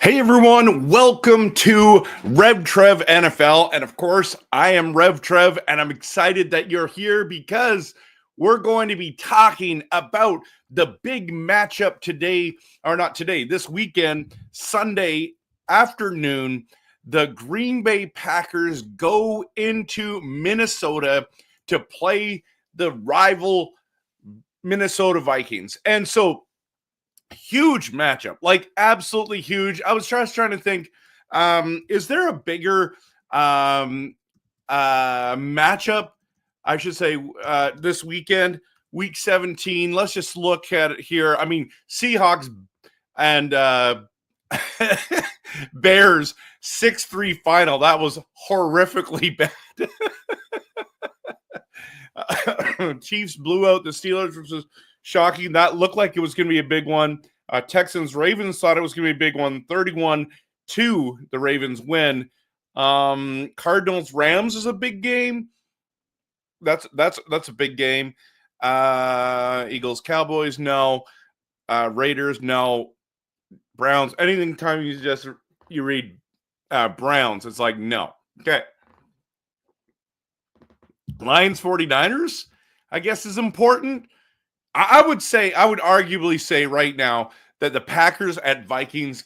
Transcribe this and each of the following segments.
Hey everyone, welcome to Rev Trev NFL. And of course, I am Rev Trev, and I'm excited that you're here because we're going to be talking about the big matchup today, or not today, this weekend, Sunday afternoon. The Green Bay Packers go into Minnesota to play the rival Minnesota Vikings. And so, huge matchup, like absolutely huge. I was just trying to think, is there a bigger matchup, I should say, this weekend, week 17? Let's just look at it here. I mean, Seahawks and Bears 6-3 final. That was horrifically bad. Chiefs blew out the Steelers, which was shocking. That looked like it was going to be a big one. Texans Ravens thought it was going to be a big one. 31-2, the Ravens win. Cardinals Rams is a big game. That's a big game. Eagles Cowboys, no. Raiders, no. Browns. Anything time you read Browns, it's like no. Okay. Lions 49ers, I guess, is important. I would arguably say right now that the Packers at Vikings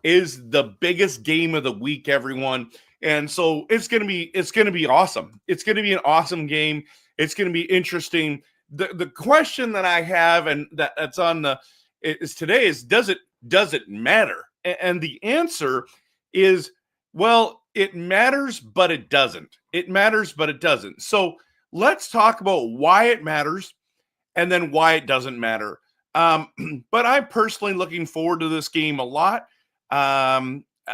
is the biggest game of the week, everyone. And so it's going to be awesome. It's going to be an awesome game. It's going to be interesting. The question that I have, and that's on the is today, is does it matter? And the answer is, well, it matters, but it doesn't. It matters, but it doesn't. So let's talk about why it matters and then why it doesn't matter. But I'm personally looking forward to this game a lot.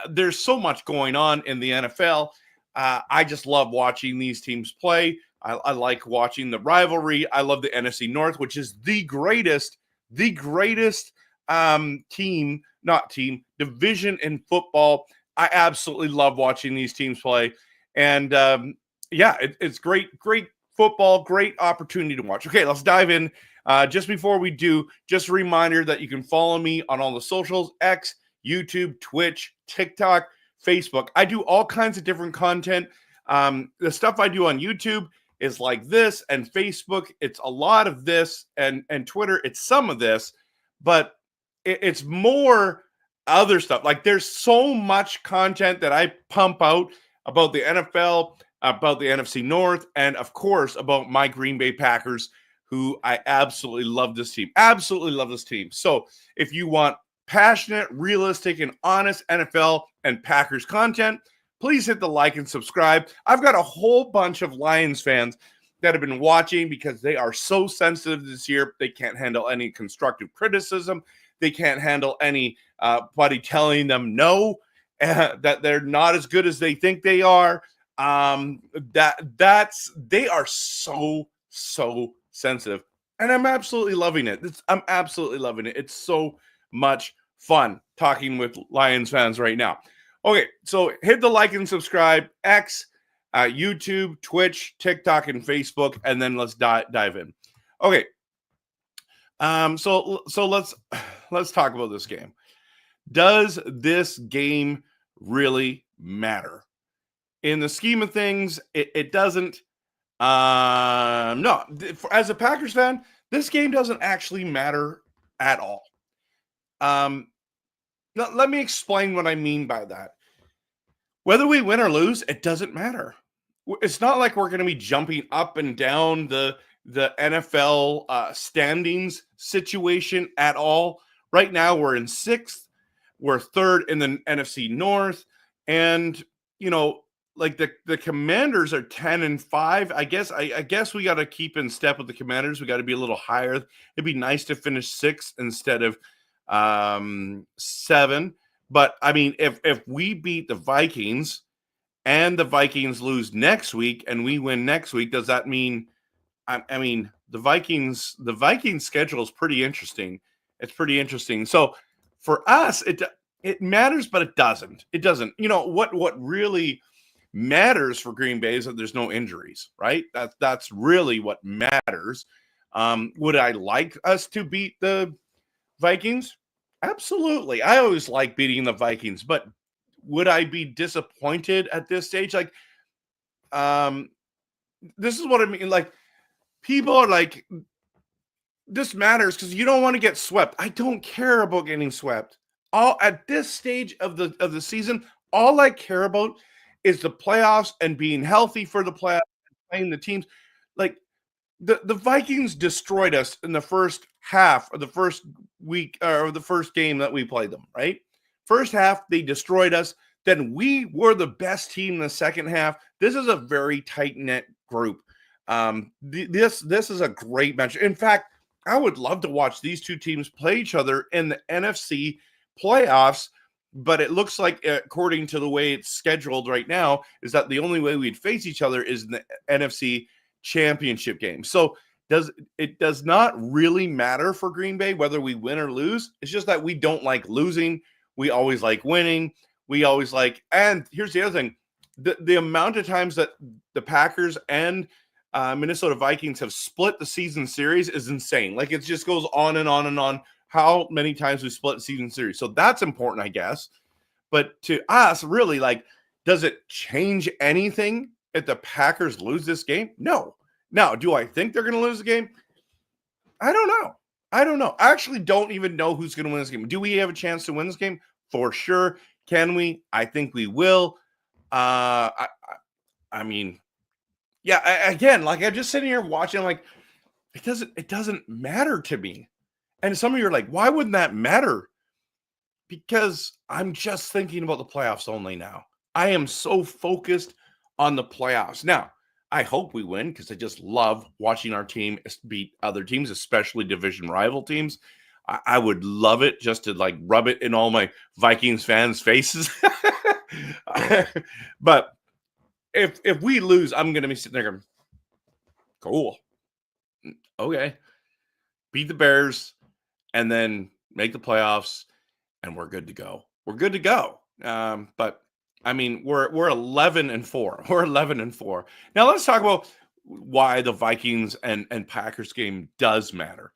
There's so much going on in the NFL. I just love watching these teams play. I like watching the rivalry. I love the NFC North, which is the greatest division in football. I absolutely love watching these teams play. And it's great football, great opportunity to watch. Okay, let's dive in. Just before we do, just a reminder that you can follow me on all the socials: X, YouTube, Twitch, TikTok, Facebook. I do all kinds of different content. The stuff I do on YouTube is like this, and Facebook, it's a lot of this, and Twitter, it's some of this, but it's more other stuff. Like, there's so much content that I pump out about the NFL, about the NFC North, and of course about my Green Bay Packers, who I absolutely love this team. Absolutely love this team. So if you want passionate, realistic, and honest NFL and Packers content, please hit the like and subscribe. I've got a whole bunch of Lions fans that have been watching because they are so sensitive this year. They can't handle any constructive criticism. They can't handle anybody telling them no, that they're not as good as they think they are. They are so sensitive, and I'm absolutely loving it. I'm absolutely loving it. It's so much fun talking with Lions fans right now. Okay, so hit the like and subscribe. X, YouTube, Twitch, TikTok, and Facebook, and then let's dive in. Okay, so let's talk about this game. Does this game really matter? In the scheme of things, it doesn't. No, as a Packers fan, this game doesn't actually matter at all. Let me explain what I mean by that. Whether we win or lose, it doesn't matter. It's not like we're going to be jumping up and down the NFL standings situation at all. Right now, we're in 6th. We're 3rd in the NFC North. And, like the Commanders are 10-5. I guess we got to keep in step with the Commanders. We got to be a little higher. It'd be nice to finish 6 instead of 7. But I mean, if we beat the Vikings and the Vikings lose next week and we win next week, does that mean? I mean, the Vikings schedule is pretty interesting. It's pretty interesting. So for us, it matters, but it doesn't. It doesn't. You know what really matters for Green Bay is that there's no injuries, right? That's really what matters. Would I like us to beat the Vikings? Absolutely. I always like beating the Vikings, but would I be disappointed at this stage? Like, this is what I mean. Like, people are like, this matters because you don't want to get swept. I don't care about getting swept. All at this stage of the season, all I care about is the playoffs and being healthy for the playoffs and playing the teams. Like, the Vikings destroyed us in the first half of the first week or the first game that we played them, right? First half, they destroyed us. Then we were the best team in the second half. This is a very tight-knit group. This is a great match. In fact, I would love to watch these two teams play each other in the NFC playoffs, but it looks like, according to the way it's scheduled right now, is that the only way we'd face each other is in the NFC championship game. So it does not really matter for Green Bay whether we win or lose. It's just that we don't like losing. We always like winning. We always like, and here's the other thing. The amount of times that the Packers and Minnesota Vikings have split the season series is insane. Like, it just goes on and on and on. How many times we split the season series. So that's important, I guess. But to us, really, like, does it change anything if the Packers lose this game? No. Now, do I think they're going to lose the game? I don't know. I actually don't even know who's going to win this game. Do we have a chance to win this game? For sure. Can we? I think we will. I mean, yeah, again, like, I'm just sitting here watching, like, it doesn't matter to me. And some of you are like, why wouldn't that matter? Because I'm just thinking about the playoffs only now. I am so focused on the playoffs. Now, I hope we win because I just love watching our team beat other teams, especially division rival teams. I would love it just to, like, rub it in all my Vikings fans' faces. But if we lose, I'm going to be sitting there going, cool. Okay. Beat the Bears and then make the playoffs, and we're good to go. We're good to go. But I mean, we're 11-4. We're 11-4. Now let's talk about why the Vikings and Packers game does matter.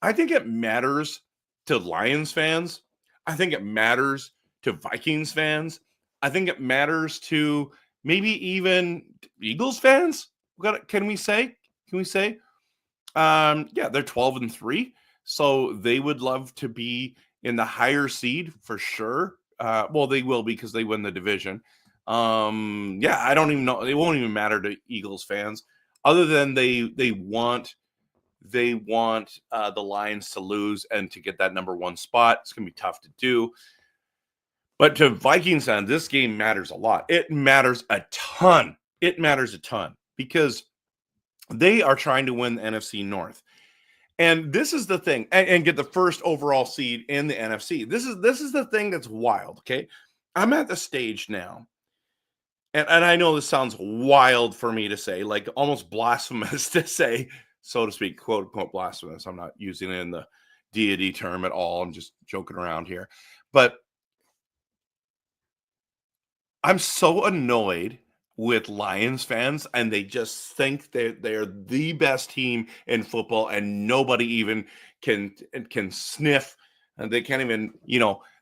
I think it matters to Lions fans. I think it matters to Vikings fans. I think it matters to maybe even Eagles fans. Can we say? Yeah, they're 12-3. So they would love to be in the higher seed for sure. Well, they will because they win the division. Yeah, I don't even know. It won't even matter to Eagles fans, other than they want the Lions to lose and to get that number 1 spot. It's gonna be tough to do. But to Vikings fans, this game matters a lot. It matters a ton. Because they are trying to win the NFC North. And this is the thing, and get the first overall seed in the NFC. This is the thing that's wild, okay? I'm at the stage now, and I know this sounds wild for me to say, like almost blasphemous to say, so to speak, quote unquote blasphemous. I'm not using it in the deity term at all. I'm just joking around here. But I'm so annoyed with Lions fans, and they just think they're the best team in football, and nobody even can sniff, and they can't even,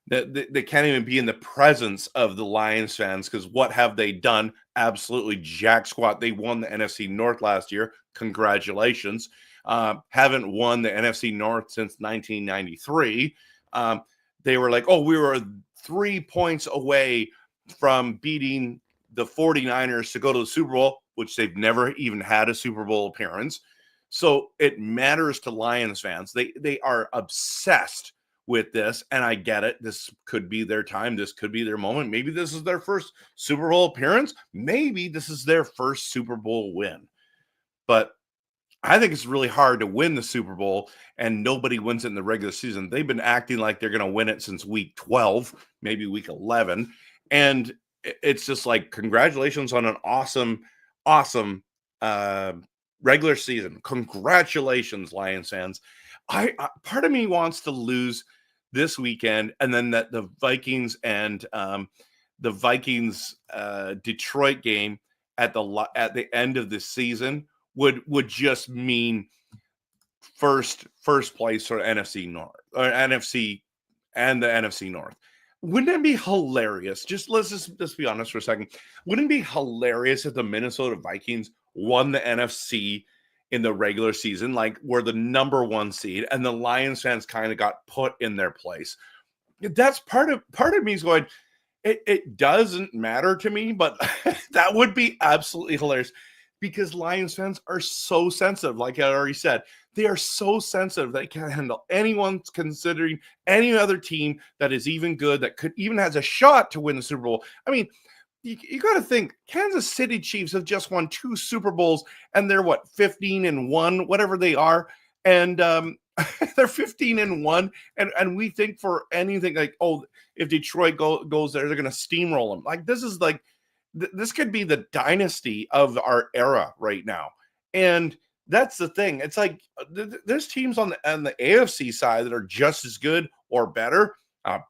they can't even be in the presence of the Lions fans, because what have they done? Absolutely jack squat. They won the NFC North last year. Congratulations. Haven't won the NFC North since 1993. They were like, oh, we were 3 points away from beating the 49ers to go to the Super Bowl, which they've never even had a Super Bowl appearance. So it matters to Lions fans. They are obsessed with this, and I get it. This could be their time. This could be their moment. Maybe this is their first Super Bowl appearance. Maybe this is their first Super Bowl win. But I think it's really hard to win the Super Bowl and nobody wins it in the regular season. They've been acting like they're going to win it since week 12, maybe week 11. And it's just like, congratulations on an awesome regular season. Congratulations, Lions fans. I part of me wants to lose this weekend, and then that the Vikings and the Vikings Detroit game at the end of the season would just mean first place for NFC North or NFC and the NFC North. Wouldn't it be hilarious? Let's be honest for a second. Wouldn't it be hilarious if the Minnesota Vikings won the NFC in the regular season, like we're the number 1 seed, and the Lions fans kind of got put in their place? That's part of me is going, it doesn't matter to me, but that would be absolutely hilarious, because Lions fans are so sensitive. Like I already said, they are so sensitive. They can't handle anyone considering any other team that is even good, that could even has a shot to win the Super Bowl. I mean, you got to think, Kansas City Chiefs have just won 2 Super Bowls, and they're 15-1, whatever they are, and they're 15-1, and we think for anything like, oh, if Detroit goes there, they're going to steamroll them. Like, this is like, this could be the dynasty of our era right now, and that's the thing. It's like there's teams on the AFC side that are just as good or better.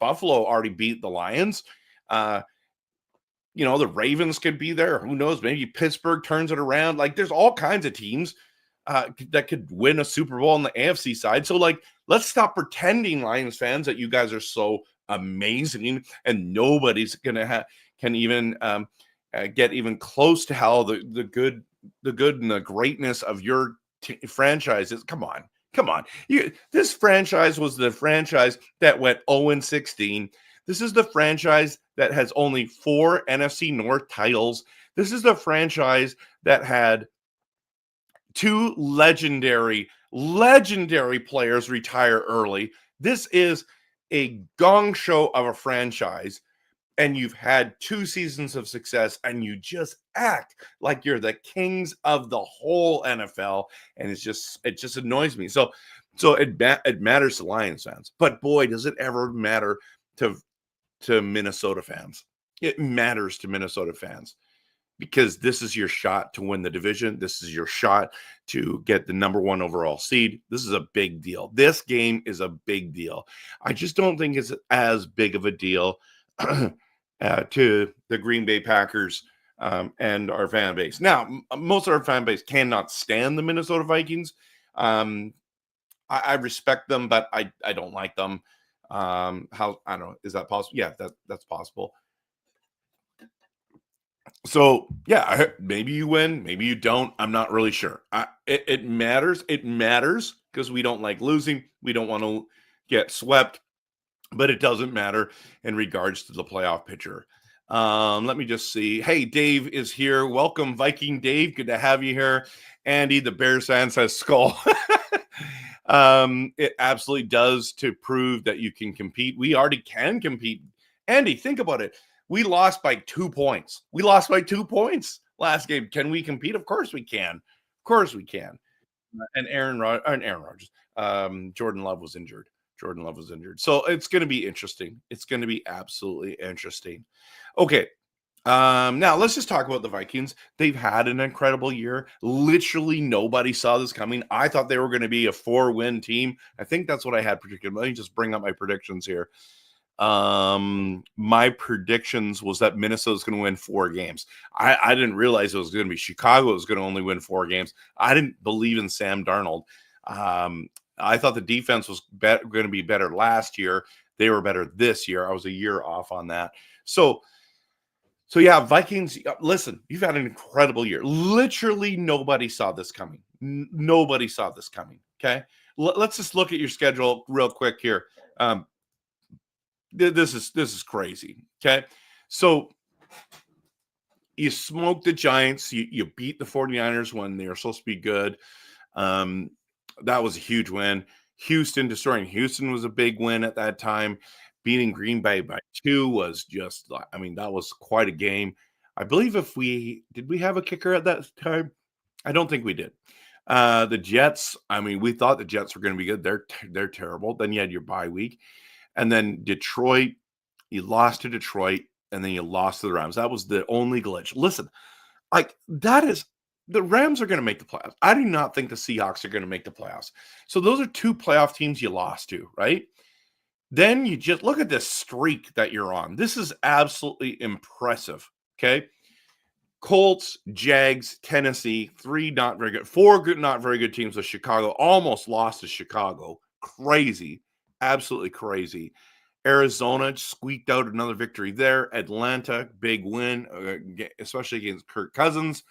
Buffalo already beat the Lions. The Ravens could be there. Who knows? Maybe Pittsburgh turns it around. Like, there's all kinds of teams that could win a Super Bowl on the AFC side. So, like, let's stop pretending, Lions fans, that you guys are so amazing and nobody's gonna can even get even close to how the good and the greatness of your franchise is. Come on. This franchise was the franchise that went 0-16. This is the franchise that has only 4 NFC North titles. This is the franchise that had 2 legendary players retire early. This is a gong show of a franchise, and you've had 2 seasons of success, and you just act like you're the kings of the whole NFL, and it just annoys me. So it matters to Lions fans, but boy, does it ever matter to Minnesota fans. It matters to Minnesota fans, because this is your shot to win the division. This is your shot to get the number 1 overall seed. This is a big deal. This game is a big deal. I just don't think it's as big of a deal to the Green Bay Packers and our fan base. Now, most of our fan base cannot stand the Minnesota Vikings. I respect them, but I don't like them. I don't know. Is that possible? Yeah, that's possible. So yeah, maybe you win, maybe you don't. I'm not really sure. It matters. It matters because we don't like losing. We don't want to get swept, but it doesn't matter in regards to the playoff picture. Let me just see. Hey, Dave is here. Welcome, Viking Dave. Good to have you here. Andy, the Bears fan, says Skol. It absolutely does, to prove that you can compete. We already can compete. Andy, think about it. We lost by 2 points. We lost by 2 points last game. Can we compete? Of course we can. Of course we can. And Aaron Rodgers. Jordan Love was injured. So it's going to be interesting. It's going to be absolutely interesting. Okay. Now let's just talk about the Vikings. They've had an incredible year. Literally nobody saw this coming. I thought they were going to be a 4-win team. I think that's what I had predicted. Let me just bring up my predictions here. My predictions was that Minnesota's going to win 4 games. I didn't realize it was going to be Chicago was going to only win 4 games. I didn't believe in Sam Darnold. I thought the defense was going to be better last year. They were better this year. I was a year off on that. So yeah, Vikings, listen, you've had an incredible year. Literally nobody saw this coming. Nobody saw this coming. Okay. Let's just look at your schedule real quick here. This is crazy. Okay. So you smoked the Giants. You beat the 49ers when they were supposed to be good. That was a huge win. Houston destroying Houston was a big win at that time. Beating Green Bay by 2 was just, I mean, that was quite a game. I believe did we have a kicker at that time? I don't think we did. The Jets, I mean, we thought the Jets were going to be good. They're terrible. Then you had your bye week. And then Detroit, you lost to Detroit, and then you lost to the Rams. That was the only glitch. Listen, like the Rams are going to make the playoffs. I do not think the Seahawks are going to make the playoffs. So those are 2 playoff teams you lost to, right? Then you just look at this streak that you're on. This is absolutely impressive, okay? Colts, Jags, Tennessee, 3 not very good, 4 good, not very good teams with Chicago. Almost lost to Chicago. Crazy. Absolutely crazy. Arizona squeaked out another victory there. Atlanta, big win, especially against Kirk Cousins.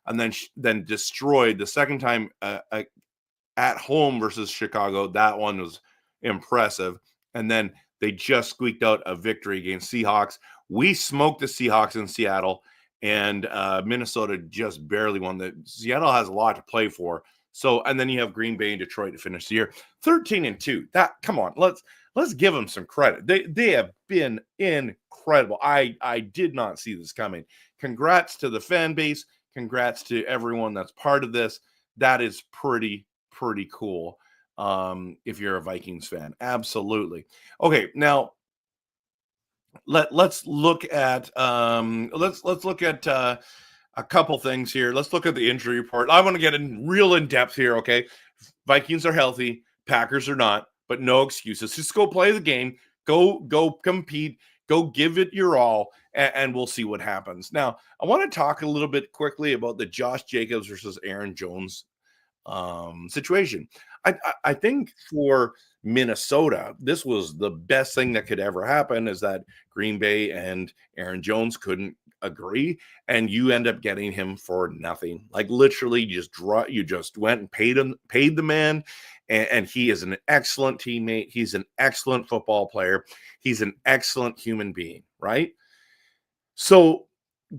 And then destroyed the second time at home versus Chicago. That one was impressive. And then they just squeaked out a victory against Seahawks. We smoked the Seahawks in Seattle, and Minnesota just barely won. Seattle has a lot to play for. So, and then you have Green Bay and Detroit to finish the year. 13-2. Come on, let's give them some credit. They have been incredible. I did not see this coming. Congrats to the fan base. Congrats to everyone that's part of this. That is pretty cool. If you're a Vikings fan, absolutely. Okay, now let's look at a couple things here. Let's look at the injury report. I want to get in depth here. Okay, Vikings are healthy, Packers are not, but no excuses. Just go play the game. Go compete. Go give it your all, and we'll see what happens. Now, I want to talk a little bit quickly about the Josh Jacobs versus Aaron Jones situation. I think for Minnesota, this was the best thing that could ever happen, is that Green Bay and Aaron Jones couldn't agree, and you end up getting him for nothing. Like literally, you just went and paid the man, and he is an excellent teammate. He's an excellent football player. He's an excellent human being, right? So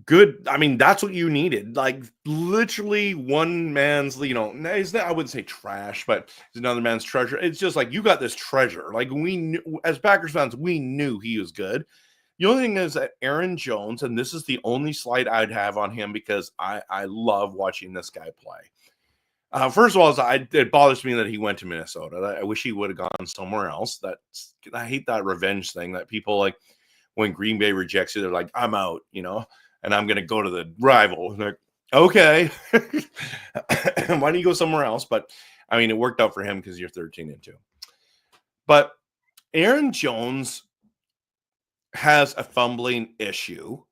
good. I mean, that's what you needed. Like literally one man's, I wouldn't say trash, but it's another man's treasure. It's just like, you got this treasure. Like we knew, as Packers fans, we knew he was good. The only thing is that Aaron Jones, and this is the only slight I'd have on him because I love watching this guy play. First of all, it bothers me that he went to Minnesota. I wish he would have gone somewhere else. I hate that revenge thing that people like when Green Bay rejects you, they're like, I'm out, and I'm going to go to the rival. And like, okay, why don't you go somewhere else? But I mean, it worked out for him because you're 13-2. But Aaron Jones has a fumbling issue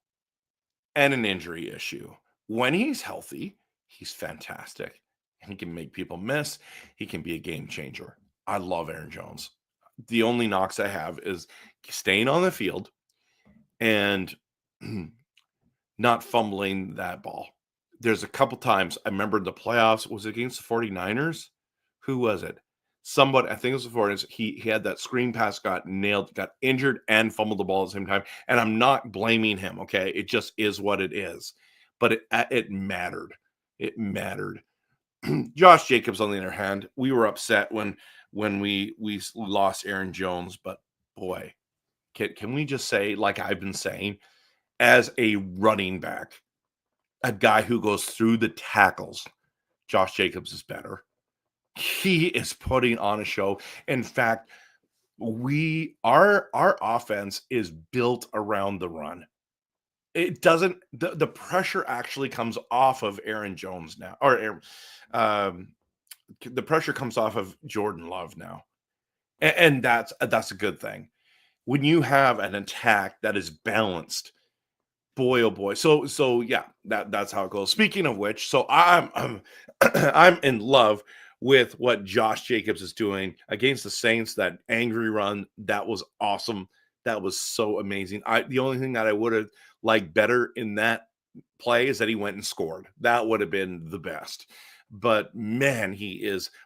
and an injury issue. When he's healthy, he's fantastic. He can make people miss. He can be a game changer. I love Aaron Jones. The only knocks I have is staying on the field and not fumbling that ball. There's a couple times, I remember the playoffs, was it against the 49ers? Who was it? Somebody, I think it was the 49ers. He had that screen pass, got nailed, got injured, and fumbled the ball at the same time. And I'm not blaming him, okay? It just is what it is. But it mattered. It mattered. Josh Jacobs, on the other hand, we were upset when we lost Aaron Jones. But boy, can we just say, like I've been saying, as a running back, a guy who goes through the tackles, Josh Jacobs is better. He is putting on a show. In fact, our offense is built around the run. It doesn't, the pressure actually comes off of Aaron Jones now, or the pressure comes off of Jordan Love now. And that's a good thing. When you have an attack that is balanced, boy, oh boy. So yeah, that's how it goes. Speaking of which, so I'm I'm in love with what Josh Jacobs is doing against the Saints. That angry run, that was awesome. That was so amazing. The only thing that I would have liked better in that play is that he went and scored. That would have been the best. But man,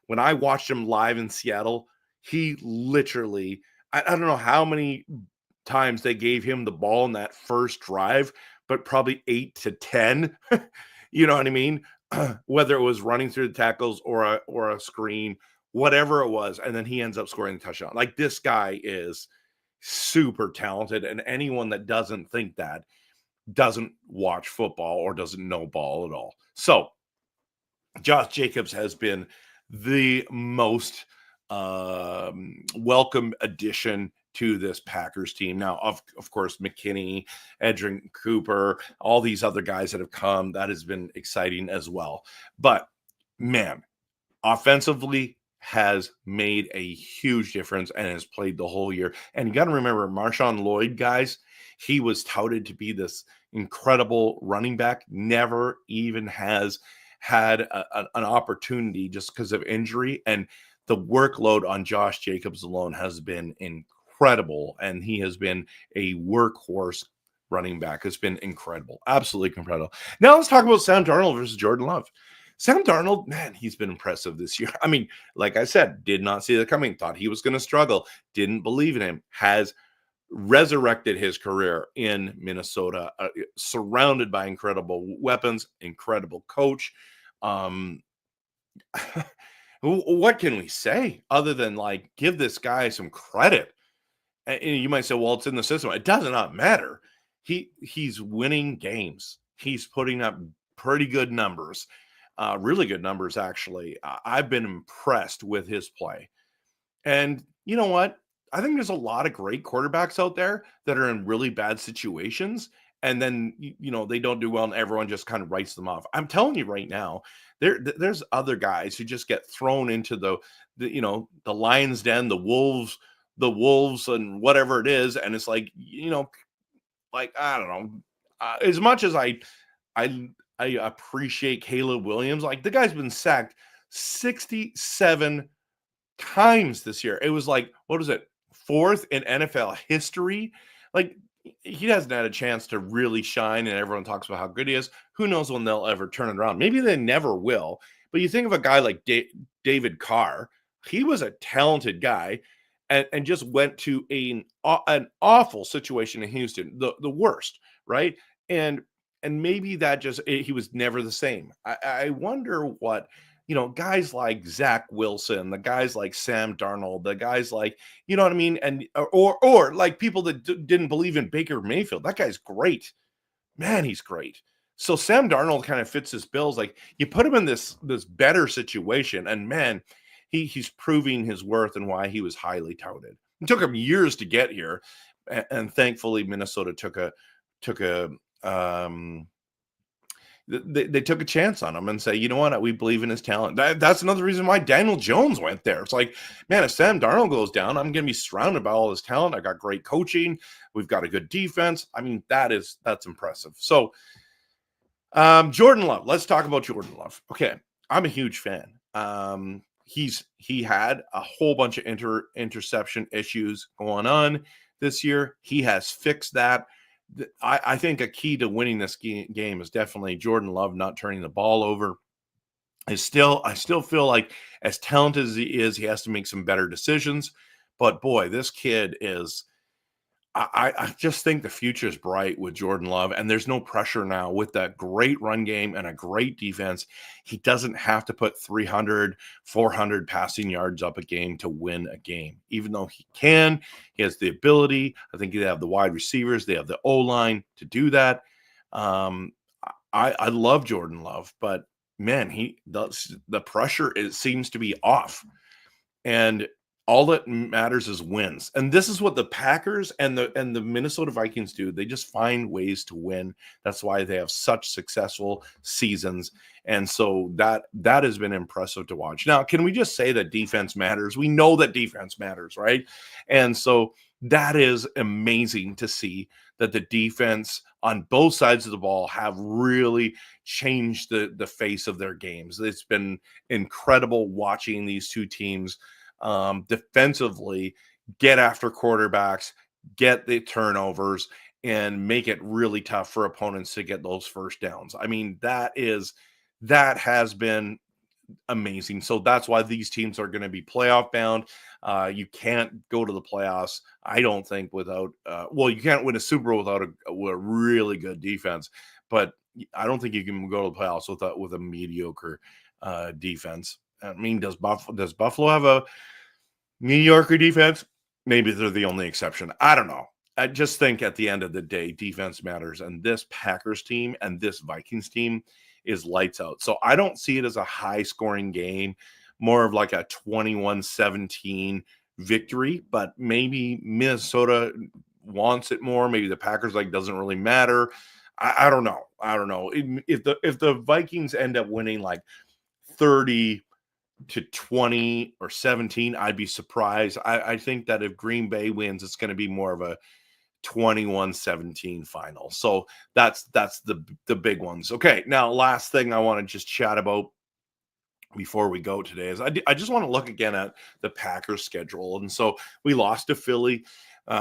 when I watched him live in Seattle, he literally, I don't know how many times they gave him the ball in that first drive, but probably 8 to 10. You know what I mean? Whether it was running through the tackles or a screen whatever it was, and then he ends up scoring the touchdown. Like, this guy is super talented, and anyone that doesn't think that doesn't watch football or doesn't know ball at all. So Josh Jacobs has been the most welcome addition to this Packers team. Now, of course, McKinney, Edrin Cooper, all these other guys that have come, that has been exciting as well. But man, offensively has made a huge difference and has played the whole year. And you got to remember, Marshawn Lloyd, guys, he was touted to be this incredible running back, never even has had an opportunity just because of injury. And the workload on Josh Jacobs alone has been incredible. And he has been a workhorse running back. It's been incredible. Absolutely incredible. Now let's talk about Sam Darnold versus Jordan Love. Sam Darnold, man, he's been impressive this year. I mean, like I said, did not see that coming, thought he was going to struggle, didn't believe in him, has resurrected his career in Minnesota, surrounded by incredible weapons, incredible coach. What can we say other than like give this guy some credit? And you might say, well, it's in the system. It does not matter. He's winning games. He's putting up pretty good numbers. Really good numbers, actually. I've been impressed with his play. And you know what? I think there's a lot of great quarterbacks out there that are in really bad situations. And then, they don't do well and everyone just kind of writes them off. I'm telling you right now, there's other guys who just get thrown into the lion's den, the wolves and whatever it is. And it's like, like, I don't know, as much as I appreciate Caleb Williams. Like, the guy's been sacked 67 times this year. It was like, what is it? 4th in NFL history. Like, he hasn't had a chance to really shine, and everyone talks about how good he is. Who knows when they'll ever turn it around? Maybe they never will. But you think of a guy like David Carr. He was a talented guy and just went to an awful situation in Houston, the worst, right? And maybe that he was never the same. I wonder what, guys like Zach Wilson, the guys like Sam Darnold, the guys like, you know what I mean? And, or like people that didn't believe in Baker Mayfield. That guy's great. Man, he's great. So Sam Darnold kind of fits his bills. Like, you put him in this better situation, and man, he's proving his worth and why he was highly touted. It took him years to get here. And thankfully Minnesota took a they took a chance on him and say, you know what, we believe in his talent. That's another reason why Daniel Jones went there. It's like, man, if Sam Darnold goes down, I'm going to be surrounded by all his talent. I got great coaching. We've got a good defense. I mean, that's impressive. So Jordan Love, let's talk about Jordan Love. Okay. I'm a huge fan. He had a whole bunch of interception issues going on this year. He has fixed that. I think a key to winning this game is definitely Jordan Love not turning the ball over. I still feel like, as talented as he is, he has to make some better decisions. But boy, this kid is. I just think the future is bright with Jordan Love, and there's no pressure now with that great run game and a great defense. He doesn't have to put 300, 400 passing yards up a game to win a game, even though he can. He has the ability. I think they have the wide receivers. They have the O-line to do that. I love Jordan Love, but man, the pressure seems to be off, and all that matters is wins. And this is what the Packers and the Minnesota Vikings do. They just find ways to win. That's why they have such successful seasons. And so that has been impressive to watch. Now, can we just say that defense matters? We know that defense matters, right? And so that is amazing to see that the defense on both sides of the ball have really changed the face of their games. It's been incredible watching these two teams defensively get after quarterbacks, get the turnovers, and make it really tough for opponents to get those first downs. I mean, that has been amazing. So that's why these teams are going to be playoff bound. You can't go to the playoffs, I don't think, without you can't win a Super Bowl without a really good defense, but I don't think you can go to the playoffs with a mediocre defense. I mean, does Buffalo have a mediocre defense? Maybe they're the only exception. I don't know. I just think at the end of the day, defense matters. And this Packers team and this Vikings team is lights out. So I don't see it as a high scoring game, more of like a 21-17 victory, but maybe Minnesota wants it more. Maybe the Packers doesn't really matter. I don't know. I don't know. If the Vikings end up winning like 30-20 or 17, I'd be surprised. I think that if Green Bay wins, it's going to be more of a 21-17 final. So that's the big ones. Okay, now last thing I want to just chat about before we go today is I just want to look again at the Packers schedule. And so we lost to Philly.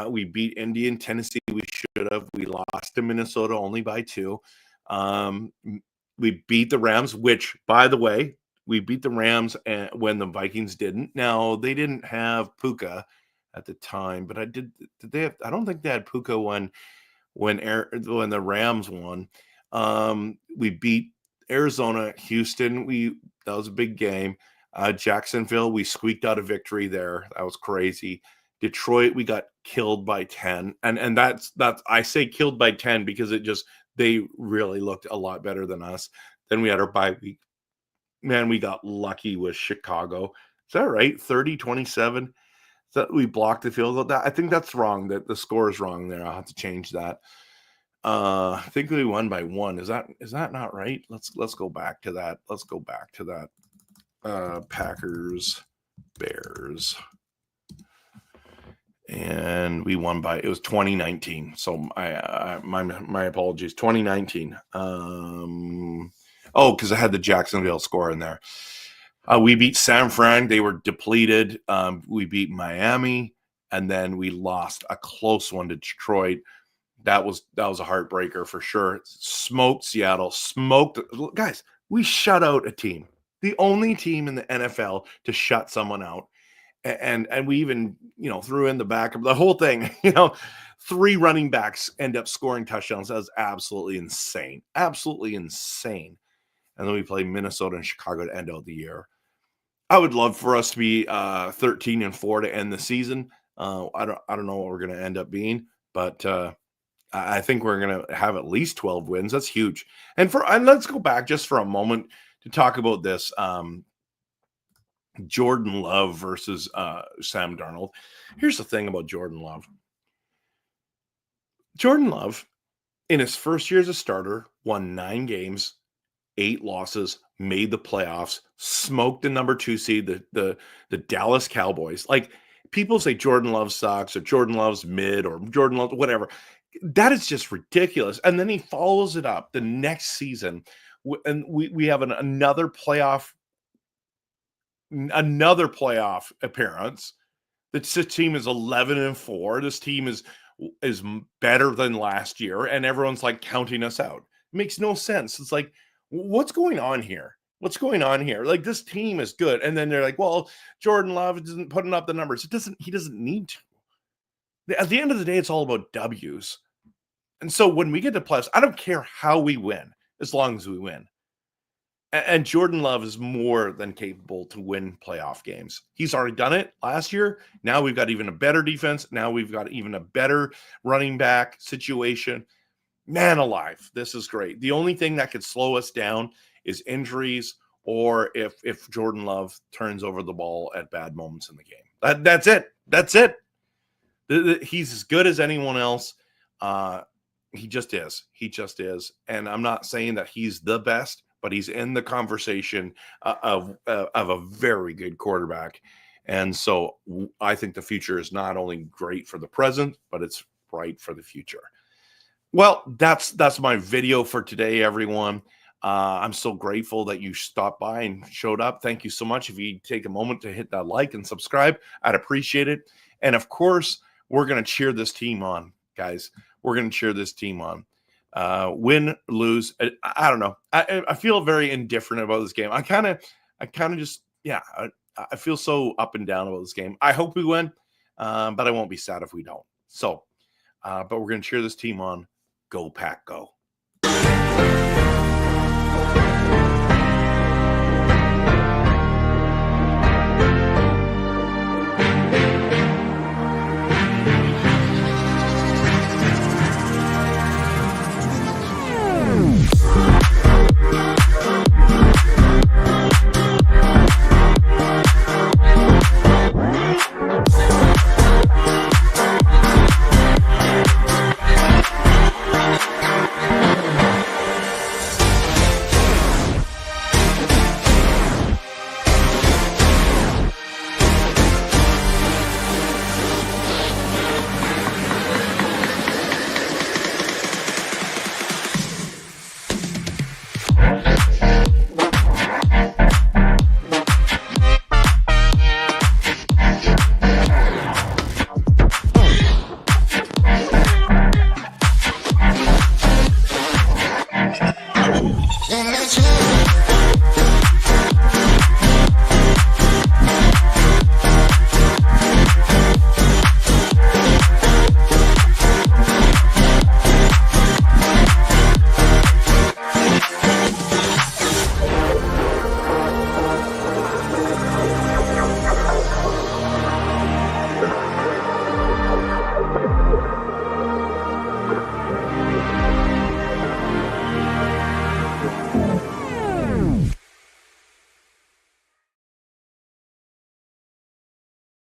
We beat Indy and Tennessee. We should have. We lost to Minnesota only by 2. We beat the Rams, which, by the way, we beat the Rams when the Vikings didn't. Now, they didn't have Puka at the time, but did they have? I don't think they had Puka when the Rams won. We beat Arizona, Houston. That was a big game. Jacksonville, we squeaked out a victory there. That was crazy. Detroit, we got killed by 10, and that's I say killed by 10 because they really looked a lot better than us. Then we had our bye week. Man, we got lucky with Chicago. Is that right? 30-27. That we blocked the field goal. I think that's wrong. That the score is wrong there. I'll have to change that. I think we won by 1. Is that not right? Let's go back to that. Let's go back to that. Packers, Bears. And we won by, it was 2019. So my apologies. 2019. Because I had the Jacksonville score in there. We beat San Fran. They were depleted. We beat Miami, and then we lost a close one to Detroit. That was a heartbreaker for sure. Smoked Seattle. Guys, we shut out a team. The only team in the NFL to shut someone out. And we even, threw in the back of the whole thing, 3 running backs end up scoring touchdowns. That was absolutely insane. Absolutely insane. And then we play Minnesota and Chicago to end out the year. I would love for us to be 13-4 to end the season. I don't know what we're going to end up being, but I think we're going to have at least 12 wins. That's huge. And let's go back just for a moment to talk about this. Jordan Love versus Sam Darnold. Here's the thing about Jordan Love. Jordan Love, in his first year as a starter, won 9 games, 8 losses, made the playoffs, smoked the number 2 seed, the Dallas Cowboys. Like, people say Jordan Love sucks or Jordan Love's mid or Jordan Love, whatever. That is just ridiculous. And then he follows it up the next season, and we have another playoff appearance. This team is 11-4. This team is better than last year, and everyone's like counting us out. It makes no sense. It's like, what's going on here? What's going on here? Like, this team is good, and then they're like, well, Jordan Love isn't putting up the numbers. He doesn't need to. At the end of the day, it's all about W's. And so when we get to playoffs, I don't care how we win, as long as we win. And Jordan Love is more than capable to win playoff games. He's already done it last year. Now we've got even a better defense. Now we've got even a better running back situation. Man alive, this is great. The only thing that could slow us down is injuries, or if Jordan Love turns over the ball at bad moments in the game. That's it. That's it. He's as good as anyone else. He just is. He just is. And I'm not saying that he's the best, but he's in the conversation of a very good quarterback. And so I think the future is not only great for the present, but it's bright for the future. Well, that's my video for today, everyone. I'm so grateful that you stopped by and showed up. Thank you so much. If you take a moment to hit that like and subscribe, I'd appreciate it. And of course, we're going to cheer this team on, guys. We're going to cheer this team on. Win, lose, I don't know. I feel very indifferent about this game. I kind of just, I feel so up and down about this game. I hope we win, but I won't be sad if we don't. So, but we're going to cheer this team on. Go Pack, go.